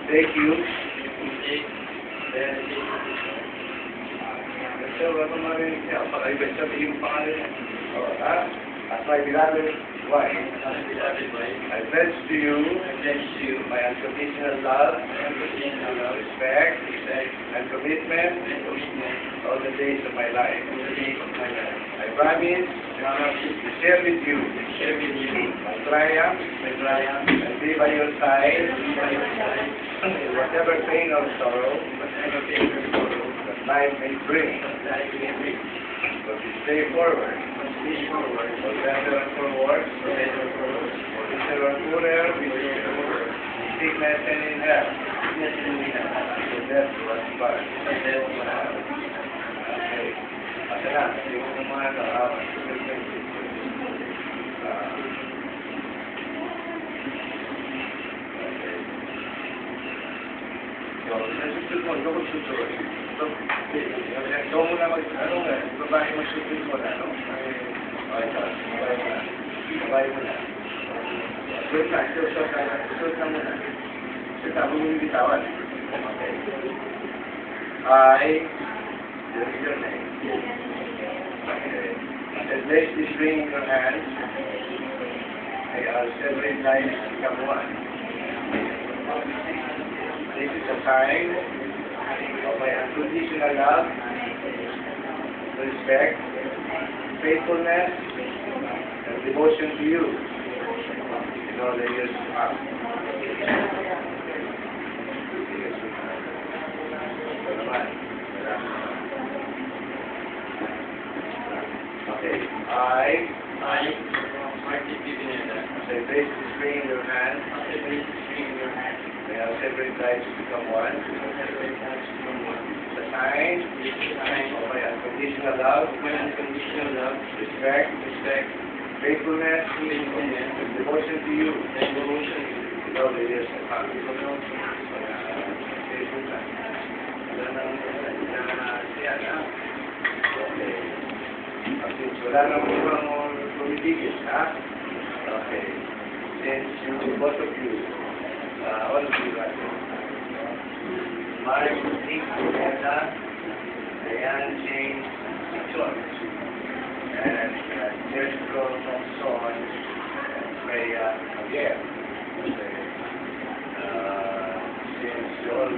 Thank you. Basta wala pa marinig niya. Pakaiba sabihin yung pangalan niya. As my beloved wife, I pledge to you my unconditional love, respect, and commitment all the days of my life. I promise to share with you my triumph and be by your side in whatever pain or sorrow that life may bring. From this day forward, for better and for worse, for richer or poorer, in sickness and in health, until death do us part. Okay. Asa na, yung mga ikaw muna babae mag-shoot mo na, no? Babae mo na. Shoot na muna. Shoot na, huwag mong bitawan. Okay. Your name. Okay. And place this ring in your hand. I'll separate lives become one. This is a sign of my unconditional love, respect, faithfulness, and devotion to you in all the years to come. Okay. I place this ring in your hand. May our separate lives become one. The sign of my unconditional love, respect, faithfulness, and devotion to you in all the years to come. Wala nang ibang tumitigil, ha? Okay. Since you, both of you, all of you guys, Mark, Nick, Edna, Diane, James, George, and Jericho, Son, and Freya, again. Since you all,